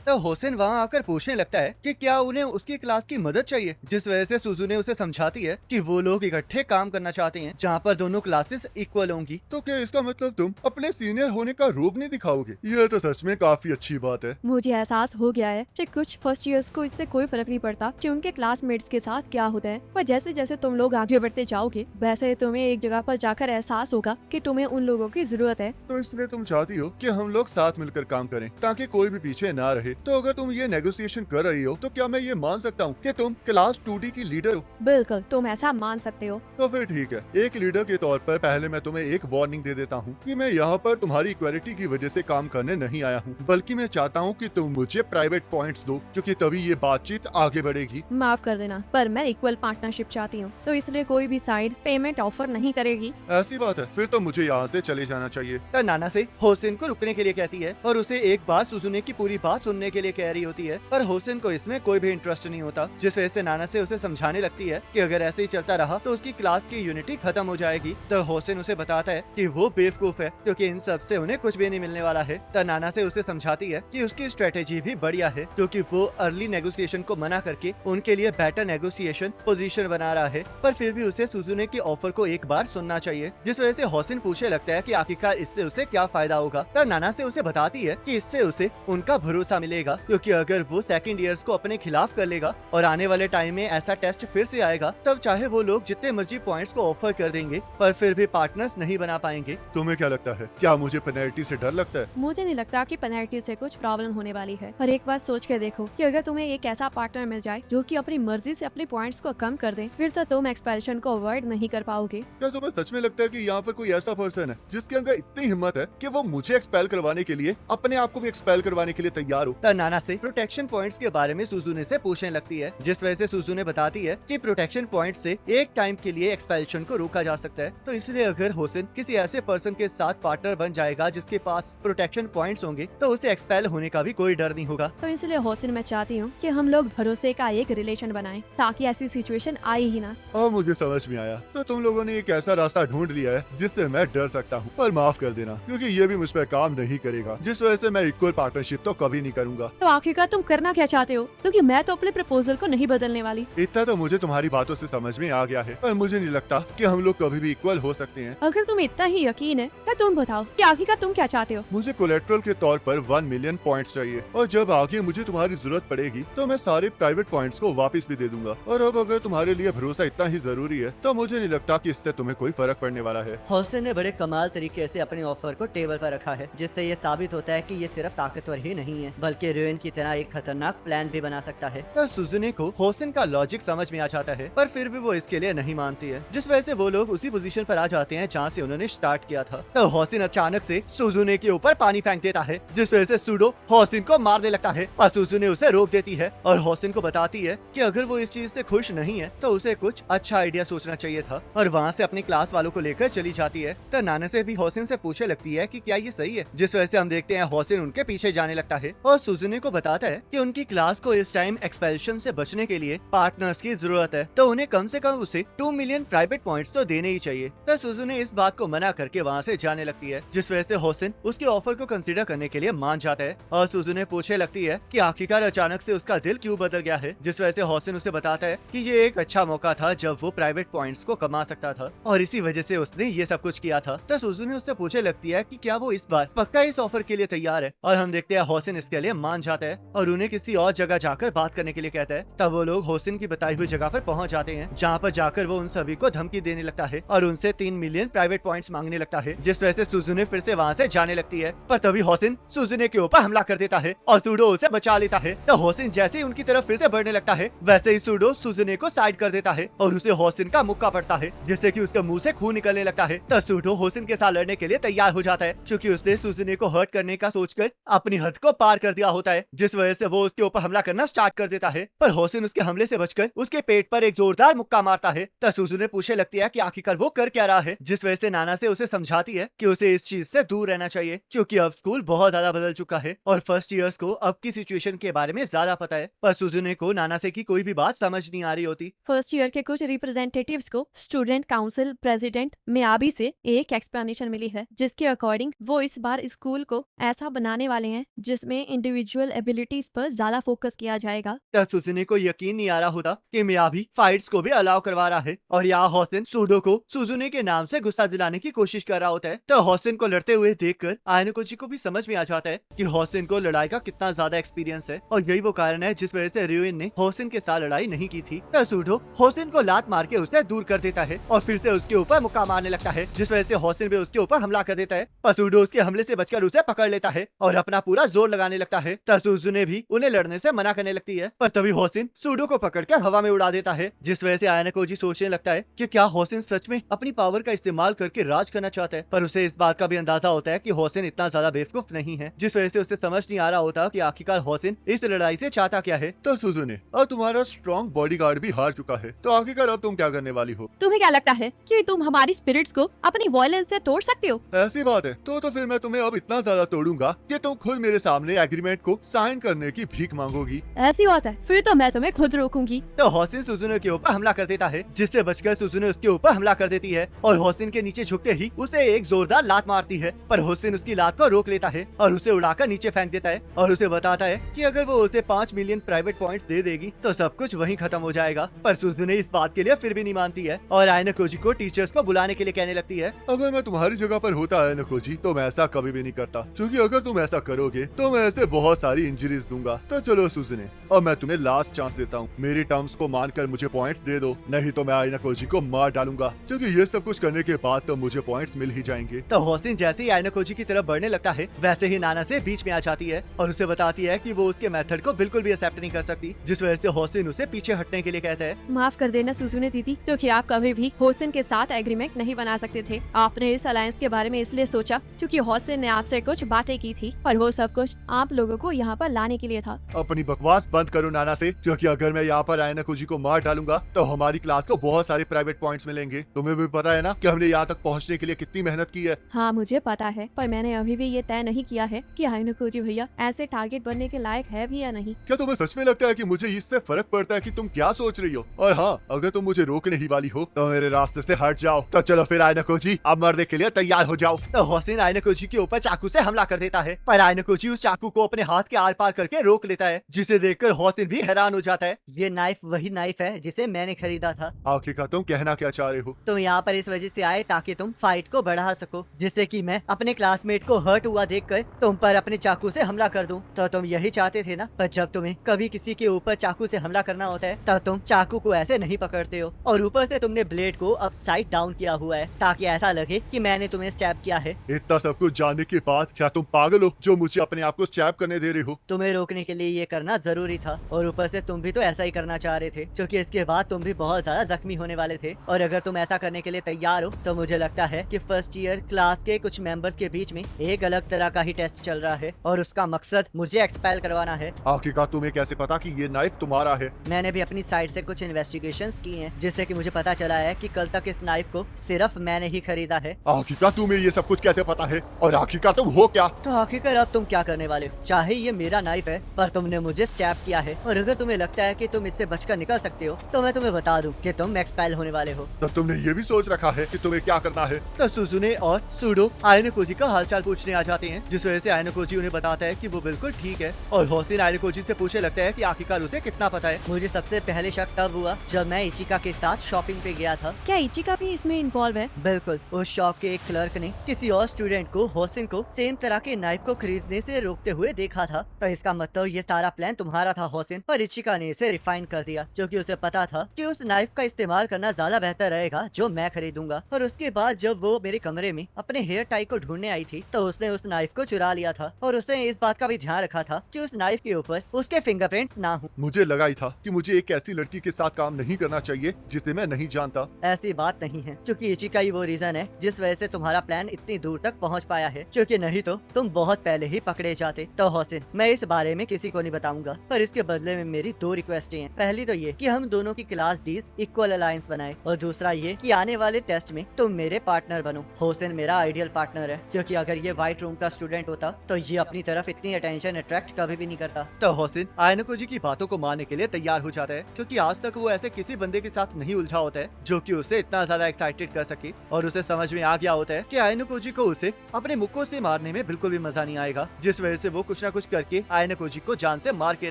तो होसेन वहाँ आकर पूछने लगता है कि क्या उन्हें उसकी क्लास की मदद चाहिए, जिस वजह से सुजुने उसे समझाती है कि वो लोग इकट्ठे काम करना चाहते हैं जहाँ पर दोनों क्लासेस इक्वल होंगी। तो क्या इसका मतलब तुम अपने सीनियर होने का रूप नहीं दिखाओगे? यह तो सच में काफी अच्छी बात है। मुझे एहसास हो गया है कि कुछ फर्स्ट ईयर्स को इससे कोई फर्क नहीं पड़ता कि उनके क्लासमेट्स के साथ क्या होता है, पर जैसे जैसे तुम लोग आगे बढ़ते जाओगे वैसे तुम्हें एक जगह पर जाकर एहसास होगा कि तुम्हें उन लोगों की जरूरत है। तो इसलिए तुम चाहती हो कि हम लोग साथ मिलकर काम करें ताकि कोई भी पीछे ना रहे। तो अगर तुम ये नेगोशिएशन कर रही हो तो क्या मैं ये मान सकता हूँ कि तुम क्लास 2D की लीडर हो? बिल्कुल, तुम ऐसा मान सकते हो। तो फिर ठीक है, एक लीडर के तौर पर पहले मैं तुम्हें एक वार्निंग दे देता हूँ कि मैं यहाँ पर तुम्हारी इक्वालिटी की वजह से काम करने नहीं आया हूँ, बल्कि मैं चाहता हूँ कि तुम मुझे प्राइवेट पॉइंट्स दो, क्योंकि तभी ये बातचीत आगे बढ़ेगी। माफ कर देना, पर मैं इक्वल पार्टनरशिप चाहती हूँ, तो इसलिए कोई भी साइड पेमेंट ऑफर नहीं करेगी। ऐसी बात है, फिर तो मुझे यहाँ से चले जाना चाहिए। तो नाना से होसेन को रुकने के लिए कहती है और उसे एक बार सुजुने की पूरी बात सुनने के लिए कह रही होती है, पर होसेन को इसमें कोई भी इंटरेस्ट नहीं होता, जिस वजह से नाना से उसे समझाने लगती है कि अगर ऐसे ही चलता रहा तो उसकी क्लास की यूनिटी खत्म हो जाएगी। तो होसेन उसे बताता है कि वो बेवकूफ है क्योंकि इन सब से उन्हें कुछ भी नहीं मिलने वाला है। तो नाना से उसे समझाती है कि उसकी स्ट्रेटेजी भी बढ़िया है क्योंकि वो अर्ली नेगोशिएशन को मना करके उनके लिए बेटर नेगोशिएशन पोजीशन बना रहा है, पर फिर भी उसे सुजुने की ऑफर को एक बार सुनना चाहिए, जिस वजह से होसेन पूछने लगता है कि आखिरकार इससे उसे क्या फायदा होगा। तो नाना से उसे बताती है कि इससे उसे उनका भरोसा मिलेगा, क्योंकि अगर वो सेकंड ईयर्स को अपने खिलाफ कर लेगा और आने वाले टाइम में ऐसा टेस्ट फिर से आएगा, तब चाहे वो लोग जितने मर्जी पॉइंट्स को ऑफर कर देंगे पर फिर भी पार्टनर्स नहीं बना पाएंगे। तुम्हें क्या लगता है, क्या मुझे पेनल्टी से डर लगता है? मुझे नहीं लगता कि पेनल्टी से कुछ प्रॉब्लम होने वाली है, पर एक बात सोच के देखो कि अगर तुम्हें एक ऐसा पार्टनर मिल जाए जो कि अपनी मर्जी से अपने पॉइंट्स को कम कर दे, फिर तो तुम एक्सपेल्शन को अवॉइड नहीं कर पाओगे। क्या तुम्हें सच में लगता है कि यहाँ पर कोई ऐसा पर्सन है जिसके अंदर इतनी हिम्मत है कि वो मुझे एक्सपेल करवाने के लिए अपने आप को भी एक्सपेल करवाने के लिए तैयार हो? तो नाना से प्रोटेक्शन पॉइंट्स के बारे में सुजुने से पूछने लगती है, जिस वजह से सुजुने बताती है कि प्रोटेक्शन पॉइंट से एक टाइम के लिए एक्सपेल्शन को रोका जा सकता है। तो इसलिए अगर होसेन किसी ऐसे पर्सन के साथ पार्टनर बन जाएगा जिसके पास प्रोटेक्शन पॉइंट्स होंगे तो उसे एक्सपेल होने का भी कोई डर नहीं होगा। तो इसलिए होसिन, मैं चाहती हूँ कि हम लोग भरोसे का एक रिलेशन बनाएं ताकि ऐसी सिचुएशन आए ही ना। अब मुझे समझ में आया, तो तुम लोगों ने एक ऐसा रास्ता ढूंढ लिया है जिससे मैं डर सकता हूँ, पर माफ कर देना क्योंकि ये भी मुझ पर काम नहीं करेगा, जिस वजह से मैं इक्वल पार्टनरशिप तो कभी नहीं करूंगा। तो आखिरकार तुम करना क्या चाहते हो, क्योंकि मैं तो अपने प्रपोजल को नहीं बदलने वाली। इतना तो मुझे तुम्हारी बातों से समझ में आ गया है, पर मुझे नहीं लगता कि हम लोग कभी भी इक्वल हो सकते हैं। अगर तुम्हें इतना ही यकीन है तो तुम बताओ कि आखिरकार तुम क्या चाहते हो। मुझे कोलेट्रल के तौर पर 1 मिलियन पॉइंट्स चाहिए, और जब आगे मुझे तुम्हारी जरूरत पड़ेगी तो मैं सारे प्राइवेट पॉइंट्स को वापस भी दे दूंगा। और अब अगर तुम्हारे लिए भरोसा इतना ही जरूरी है तो मुझे नहीं लगता कि इससे तुम्हें कोई फर्क पड़ने वाला है। होसेन ने बड़े कमाल तरीके से अपने ऑफर को टेबल पर रखा है, जिससे ये साबित होता है कि ये सिर्फ ताकतवर ही नहीं है बल्कि रुइन की तरह एक खतरनाक प्लान भी बना सकता है। तो सुजुने को होसेन का लॉजिक समझ में आ जाता है, पर फिर भी वो इसके लिए नहीं मानती है, जिस वजह से वो लोग उसी पोजीशन पर आ जाते हैं जहाँ से उन्होंने स्टार्ट किया था। तो होसेन अचानक से सुजुने के ऊपर पानी फेंक देता है, जिस वजह से सूडो होसेन को मारने लगता है, पर सुजुने उसे रोक देती है और होसेन को बताती है कि अगर वो इस चीज से खुश नहीं है तो उसे कुछ अच्छा आइडिया सोचना चाहिए था, और वहाँ से अपनी क्लास वालों को लेकर चली जाती है। तो नाना से भी होसेन से पूछने लगती है कि क्या ये सही है, जिस वजह से हम देखते हैं होसेन उनके पीछे जाने लगता है और सुजुने को बताता है कि उनकी क्लास को इस टाइम एक्सपेल्शन से बचने के लिए पार्टनर्स की जरूरत है, तो उन्हें कम से कम उसे 2 मिलियन प्राइवेट पॉइंट्स तो देने ही चाहिए। तो सुजुने इस बात को मना करके वहाँ से जाने लगती है, जिस वजह से होसेन उसके ऑफर को कंसीडर करने के लिए मान जाता है और सुजुने पूछने लगती है कि आखिरकार अचानक से उसका दिल क्यों बदल गया है, जिस वजह से होसेन उसे बताता है कि ये एक अच्छा मौका था जब वो प्राइवेट पॉइंट्स को कमा सकता था और इसी वजह से उसने ये सब कुछ किया था। तो सुजुने उससे पूछने लगती है कि क्या वो इस बार पक्का इस ऑफर के लिए तैयार है, और हम देखते हैं होसेन इसके लिए मान जाता है और उन्हें किसी और जगह जाकर बात करने के लिए कहता है। तब वो लोग होसेन की बताई हुई जगह पर पहुंच जाते हैं, जहां पर जाकर वो उन सभी को धमकी देने लगता है और उनसे 3 मिलियन प्राइवेट पॉइंट्स मांगने लगता है, जिस वजह से सुजुने फिर से वहां से जाने लगती है। पर तभी होसेन सुजुने के ऊपर हमला कर देता है और सूडो उसे बचा लेता है। तो होसेन जैसे ही उनकी तरफ फिर से बढ़ने लगता है, वैसे ही सूडो सुजुने को साइड कर देता है और उसे होसेन का मुक्का पड़ता है, जिससे कि उसके मुंह से खून निकलने लगता है। तो सूडो होसेन के साथ लड़ने के लिए तैयार हो जाता है, क्योंकि उसने सुजुने को हर्ट करने का सोचकर अपनी हद को पार कर दिया होता है, जिस वजह से वो उसके ऊपर हमला करना स्टार्ट कर देता है। पर होसेन उसके हमले से बचकर उसके पेट पर एक जोरदार मुक्का मारता है। तो सुजुने पूछने लगती है कि आखिरकार वो कर क्या रहा है, जिस वजह से नाना से उसे समझाती है कि उसे इस चीज से दूर रहना चाहिए, क्योंकि अब स्कूल बहुत ज्यादा बदल चुका है और फर्स्ट ईयर्स को अब की सिचुएशन के बारे में ज्यादा पता है। पर सुजुने को नाना से की कोई भी बात समझ नहीं आ रही होती। फर्स्ट ईयर के कुछ रिप्रेजेंटेटिव्स को स्टूडेंट काउंसिल प्रेसिडेंट मियाबी से एक एक्सप्लेनेशन मिली है, जिसके अकॉर्डिंग वो इस बार स्कूल को ऐसा बनाने वाले हैं जिसमें इंडिविजुअल इंडिविजुअल एबिलिटीज पर ज्यादा फोकस किया जाएगा। तब सुजुने को यकीन नहीं आ रहा होता कि मियाबी फाइट्स को भी अलाउ करवा रहा है और यहाँ होसिन सूडो को सुजुने के नाम से गुस्सा दिलाने की कोशिश कर रहा होता है। तो होसिन को लड़ते हुए देखकर आयनोकोजी को भी समझ में आ जाता है कि होसिन को लड़ाई का कितना ज्यादा एक्सपीरियंस है और यही वो कारण है जिस वजह से रियोइन ने होसिन के साथ लड़ाई नहीं की थी। तो सूडो होसिन को लात मार के उसे दूर कर देता है और फिर से उसके ऊपर मुक्का मारने लगता है, जिस वजह से होसिन भी उसके ऊपर हमला कर देता है। पर सूडो उसके हमले से बचकर उसे पकड़ लेता है और अपना पूरा जोर लगाने लगता है। तब सुजुने भी उन्हें लड़ने से मना करने लगती है, पर तभी होसिन सूडो को पकड़कर हवा में उड़ा देता है, जिस वजह से आयनोकोजी सोचने लगता है कि क्या होसिन सच में अपनी पावर का इस्तेमाल करके राज करना चाहता है। पर उसे इस बात का भी अंदाजा होता है कि होसिन इतना ज्यादा बेवकूफ नहीं है, जिस वजह से उसे समझ नहीं आ रहा होता कि आखिरकार होसिन इस लड़ाई से चाहता क्या है। तो सुजुने, अब तुम्हारा स्ट्रॉन्ग बॉडीगार्ड भी हार चुका है, तो आखिरकार अब तुम क्या करने वाली हो? तुम्हें क्या लगता है कि तुम हमारी स्पिरिट्स को अपनी वॉयलेंस से तोड़ सकते हो? ऐसी बात है तो फिर मैं तुम्हें अब इतना ज्यादा तोड़ूंगा कि तुम खुद मेरे सामने एग्रीमेंट को साइन करने की भीख मांगोगी। ऐसी बात है, फिर तो मैं तुम्हें खुद रोकूंगी। तो होसिन सुजुने के ऊपर हमला कर देता है, जिससे बचकर सुजुने उसके ऊपर हमला कर देती है और होसिन के नीचे झुकते ही उसे एक जोरदार लात मारती है। पर होसिन उसकी लात को रोक लेता है और उसे उड़ाकर नीचे फेंक देता है और उसे बताता है कि अगर वो उसे 5 मिलियन प्राइवेट पॉइंट्स दे देगी तो सब कुछ वहीं खत्म हो जाएगा। पर सुजुने इस बात के लिए फिर भी नहीं मानती है और आयनोकोजी को टीचर्स को बुलाने के लिए कहने लगती है। अगर मैं तुम्हारी जगह पर होता है नकोजी तो मैं ऐसा कभी भी नहीं करता, क्योंकि अगर तुम ऐसा करोगे तो मैं ऐसे बहुत सारी इंजरीज दूंगा। तो चलो सुजुने, और मैं तुम्हें लास्ट चांस देता हूँ, मेरी टर्म्स को मानकर मुझे पॉइंट्स दे दो, नहीं तो मैं आयनोकोजी को मार डालूंगा, क्योंकि ये सब कुछ करने के बाद तो मुझे पॉइंट्स मिल ही जाएंगे। तो होसिन जैसे ही आयनोकोजी की तरफ बढ़ने लगता है वैसे ही नाना से बीच में आ जाती है और उसे बताती है कि वो उसके मेथड को बिल्कुल भी एक्सेप्ट नहीं कर सकती, जिस वजह से होसिन उसे पीछे हटने के लिए कहता है। माफ कर देना सुजुने दीदी, क्योंकि आप कभी भी होसिन के साथ एग्रीमेंट नहीं बना सकते थे। आपने इस अलायंस के बारे में इसलिए सोचा क्योंकि होसिन ने आपसे कुछ बातें की थी और वो सब कुछ आप लोगों को यहाँ पर लाने के लिए था। अपनी बकवास बंद करो नाना से, क्योंकि अगर मैं यहाँ पर आयनोकोजी को मार डालूंगा तो हमारी क्लास को बहुत सारे प्राइवेट पॉइंट्स मिलेंगे। तुम्हें भी पता है ना कि हमने यहाँ तक पहुँचने के लिए कितनी मेहनत की है। हाँ मुझे पता है, पर मैंने अभी भी ये तय नहीं किया है कि आयनोकोजी भैया ऐसे टारगेट बनने के लायक है भी या नहीं। क्या तुम्हें सच में लगता है कि मुझे इससे फर्क पड़ता है कि तुम क्या सोच रही हो? और हाँ, अगर तुम मुझे रोकने ही वाली हो तो मेरे रास्ते से हट जाओ। तो चलो फिर आयनोकोजी, अब मरने के लिए तैयार हो जाओ। तो होसिन आयनोकोजी के ऊपर चाकू से हमला कर देता है, पर आयनोकोजी उस चाकू को अपने हाथ के आर पार करके रोक लेता है, जिसे देखकर होसिन भी हैरान हो जाता है। ये नाइफ वही नाइफ है जिसे मैंने खरीदा था। आखिरकार तुम कहना क्या चाह रहे हो? तुम यहाँ पर इस वजह से आए ताकि तुम फाइट को बढ़ा सको, जिससे कि मैं अपने क्लासमेट को हर्ट हुआ देखकर तुम पर अपने चाकू से हमला कर दूं। तो तुम यही चाहते थे ना? पर जब तुम्हें कभी किसी के ऊपर चाकू से हमला करना होता है तब तुम चाकू को ऐसे नहीं पकड़ते हो और ऊपर से तुमने ब्लेड को अपसाइड डाउन किया हुआ है ताकि ऐसा लगे कि मैंने तुम्हें स्टैब किया है। इतना सब कुछ जानने के बाद क्या तुम पागल हो जो मुझे अपने आप को स्टैब करने दे रहे हो? तुम्हें रोकने के लिए ये करना जरूरी था और ऊपर से तुम भी तो ऐसा ही करना चाह रहे थे, क्योंकि इसके बाद तुम भी बहुत ज्यादा जख्मी होने वाले थे। और अगर तुम ऐसा करने के लिए तैयार हो तो मुझे लगता है कि फर्स्ट ईयर क्लास के कुछ मेंबर्स के बीच में एक अलग तरह का ही टेस्ट चल रहा है और उसका मकसद मुझे एक्सपेल करवाना है। आखिरकार तुम्हें कैसे पता कि ये नाइफ तुम्हारा है? मैंने भी अपनी साइड से कुछ इन्वेस्टिगेशंस की हैं, जिससे कि मुझे पता चला है कि कल तक इस नाइफ को सिर्फ मैंने ही खरीदा है। आखिरकार तुम्हें ये सब कुछ कैसे पता है? और आखिरकार तुम हो क्या? तो आखिरकार अब तुम क्या करने वाले हो? चाहे ये मेरा नाइफ है पर तुमने मुझे स्टैब किया है और अगर तुम्हें लगता है कि तुम इससे बचकर निकल सकते हो तो मैं तुम्हें बता दूं कि तुम एक्सपेल होने वाले हो। तो तुमने ये भी सोच रखा है कि तुम्हें क्या करना है? तो सुजुने और सूडो आयनोकोजी का हालचाल पूछने आ जाते हैं, जिस वजह से आयनोकोजी उन्हें बताता है कि वो बिल्कुल ठीक है और होसिन आयनोकोजी से पूछने लगता है कि आखिरकार उसे कितना पता है। मुझे सबसे पहले शक तब हुआ जब मैं इचिका के साथ शॉपिंग पे गया था। क्या इचिका भी इसमें इन्वॉल्व है? बिल्कुल, उस शॉप के एक क्लर्क ने किसी और स्टूडेंट को होसिन को सेम तरह के नाइफ को खरीदने से रोकते हुए देखा था। तो इसका मतलब ये सारा प्लान तुम्हारा था होसिन, पर इचिका ने इसे रिफाइन कर दिया क्योंकि उसे पता था कि उस नाइफ का इस्तेमाल करना ज्यादा बेहतर रहेगा जो मैं खरीदूंगा। और उसके बाद जब वो मेरे कमरे में अपने हेयर टाई को ढूंढने आई थी तो उसने उस नाइफ को चुरा लिया था और उसने इस बात का भी ध्यान रखा था कि उस नाइफ के ऊपर उसके फिंगरप्रिंट्स ना हो। मुझे लगा ही था कि मुझे एक ऐसी लड़की के साथ काम नहीं करना चाहिए जिसे मैं नहीं जानता। ऐसी बात नहीं है, क्योंकि इचिका ही वो रीजन है जिस वजह से तुम्हारा प्लान इतनी दूर तक पहुंच पाया है, क्योंकि नहीं तो तुम बहुत पहले ही पकड़े जाते। तो होसिन, मैं इस बारे में किसी को नहीं बताऊंगा, पर इसके बदले में मेरी 2 रिक्वेस्टें हैं। पहली तो ये कि हम दोनों की क्लास डीज इक्वल अलायंस बनाए और दूसरा ये कि आने वाले टेस्ट में तुम मेरे पार्टनर बनो। होसिन मेरा आइडियल पार्टनर है, क्योंकि अगर ये व्हाइट रूम का स्टूडेंट होता तो ये अपनी तरफ इतनी अटेंशन अट्रैक्ट कभी भी नहीं करता। तो होसिन आयनोकोजी की बातों को मानने के लिए तैयार हो जाता है, क्योंकि आज तक वो ऐसे किसी बंदे के साथ नहीं उलझा होता है जो कि उसे इतना ज्यादा एक्साइटेड कर सके और उसे समझ में आ गया होता है कि आयनोकोजी को उसे अपने मुक्कों से मारने में बिल्कुल भी मजा नहीं आएगा, जिस वजह से वो कुछ ना कुछ करके आयना कोजी को जान से मार के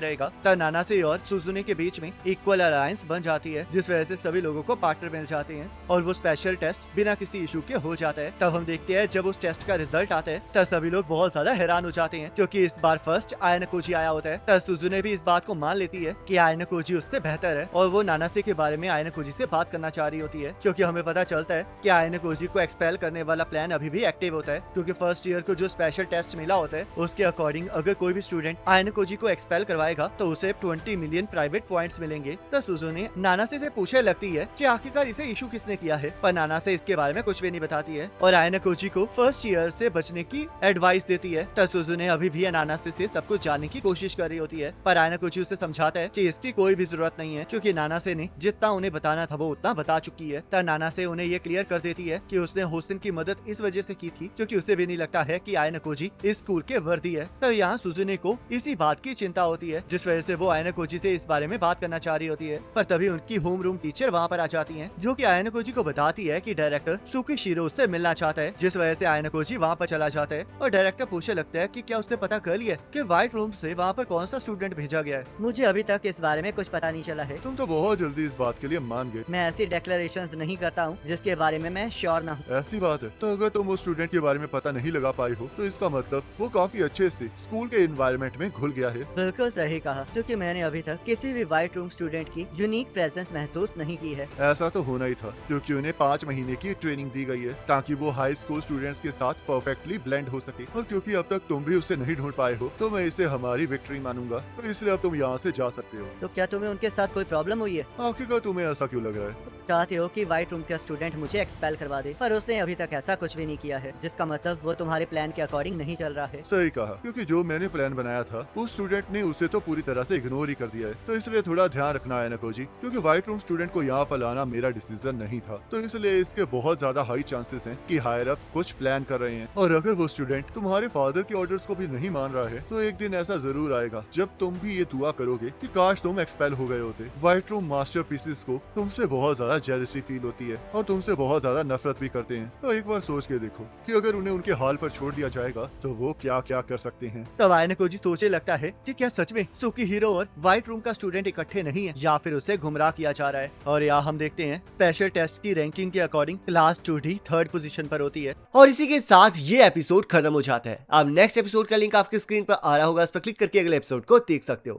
रहेगा। तब नानासे और सुजुने के बीच में इक्वल अलायंस बन जाती है, जिस वजह से सभी लोगों को पार्टनर मिल जाते हैं और वो स्पेशल टेस्ट बिना किसी इशू के हो जाता है। तब हम देखते हैं जब उस टेस्ट का रिजल्ट आता है तब सभी लोग बहुत ज्यादा हैरान हो जाते हैं, क्योंकि इस बार फर्स्ट आयना कोजी आया होता है। तब सुजुने भी इस बात को मान लेती है कि आयना कोजी उससे बेहतर है और वो नानासे के बारे में आयना कोजी से बात करना चाह रही होती है, क्योंकि हमें पता चलता है कि आयना कोजी को एक्सपेल करने वाला प्लान अभी भी एक्टिव होता है, क्योंकि फर्स्ट ईयर को जो स्पेशल टेस्ट मिला होता है उसके अकॉर्डिंग अगर कोई भी स्टूडेंट आयना कोजी को एक्सपेल करवाएगा तो उसे 20 मिलियन प्राइवेट पॉइंट्स मिलेंगे। तो सुजुने नानासे से पूछने लगती है कि आखिरकार इसे इशू किसने किया है, पर नानासे इसके बारे में कुछ भी नहीं बताती है और आयना कोजी को फर्स्ट ईयर से बचने की एडवाइस देती है। तो सुजुने अभी भी नानासे से सब कुछ जानने की कोशिश कर रही होती है, पर आयना कोजी उसे समझाता है कि इसकी कोई भी जरूरत नहीं है, क्योंकि नानासे ने जितना उन्हें बताना था वो उतना बता चुकी है। तब नानासे उन्हें ये क्लियर कर देती है कि उसने होसिन की मदद इस वजह से की थी क्योंकि उसे भी नहीं लगता है कि आयना कोजी इस स्कूल के वर्दी है। तो यहाँ सुजुने को इसी बात की चिंता होती है, जिस वजह से वो आयना कोजी से इस बारे में बात करना चाह रही होती है, पर तभी उनकी होम रूम टीचर वहाँ पर आ जाती है, जो कि आयना कोजी को बताती है कि डायरेक्टर सुकीशिरो उससे मिलना चाहता है, जिस वजह से आयना कोजी वहाँ पर चला जाता है और डायरेक्टर पूछने लगता है कि क्या उसने पता कर लिया कि व्हाइट रूम से वहाँ पर कौन सा स्टूडेंट भेजा गया है। मुझे अभी तक इस बारे में कुछ पता नहीं चला है। तुम तो बहुत जल्दी इस बात के लिए मान गए। मैं ऐसी डिक्लेरेशंस नहीं करता हूँ जिसके बारे में मैं श्योर ना हूँ। ऐसी बात है, तो अगर तुम उस स्टूडेंट के बारे में पता नहीं लगा पाई हो तो इसका मतलब वो काफी अच्छे से स्कूल के एनवायरनमेंट में घुल गया है। बिल्कुल सही कहा, क्योंकि मैंने अभी तक किसी भी व्हाइट रूम स्टूडेंट की यूनिक प्रेजेंस महसूस नहीं की है। ऐसा तो होना ही था, क्योंकि उन्हें 5 महीने की ट्रेनिंग दी गई है ताकि वो हाई स्कूल स्टूडेंट्स के साथ परफेक्टली ब्लेंड हो सके, और क्योंकि अब तक तुम भी उसे नहीं ढूंढ पाए हो तो मैं इसे हमारी विक्ट्री मानूंगा, तो इसलिए अब तुम यहाँ से जा सकते हो। तो क्या तुम्हें उनके साथ कोई प्रॉब्लम हुई है? आखिरकार तुम्हें ऐसा क्यों लग रहा है? चाहते हो कि व्हाइट रूम का स्टूडेंट मुझे एक्सपेल करवा दे, पर उसने अभी तक ऐसा कुछ भी नहीं किया है, जिसका मतलब वो तुम्हारे प्लान के अकॉर्डिंग नहीं चल रहा है। सही कहा, क्योंकि जो मैंने प्लान बनाया था उस स्टूडेंट ने उसे तो पूरी तरह से इग्नोर ही कर दिया है, तो इसलिए थोड़ा ध्यान रखना है ना कोजी, क्योंकि व्हाइट रूम स्टूडेंट को यहाँ पर लाना मेरा डिसीजन नहीं था, तो इसलिए इसके बहुत ज्यादा हाई चांसेस हैं कि हायर अप कुछ प्लान कर रहे हैं, और अगर वो स्टूडेंट तुम्हारे फादर के ऑर्डर्स को भी नहीं मान रहा है तो एक दिन ऐसा जरूर आएगा जब तुम भी ये दुआ करोगे कि काश तुम एक्सपेल हो गए होते। व्हाइट रूम मास्टरपीसेस को तुमसे बहुत ज्यादा जेलसी फील होती है और तुमसे बहुत ज्यादा नफरत भी करते हैं, तो एक बार सोच के देखो कि अगर उन्हें उनके हाल पर छोड़ दिया जाएगा तो वो क्या क्या कर सकते हैं। तब आयना कोजी सोचने लगता है कि क्या सच में सुकीहिरो और व्हाइट रूम का स्टूडेंट इकट्ठे नहीं है, या फिर उसे गुमराह किया जा रहा है। और यहाँ हम देखते हैं स्पेशल टेस्ट की रैंकिंग के according class 2D 3rd position पर होती है। और इसी के साथ ये एपिसोड खत्म हो जाता है। अब नेक्स्ट एपिसोड का लिंक आपकी स्क्रीन पर आ रहा होगा, उस पर क्लिक करके अगले एपिसोड को देख सकते हो।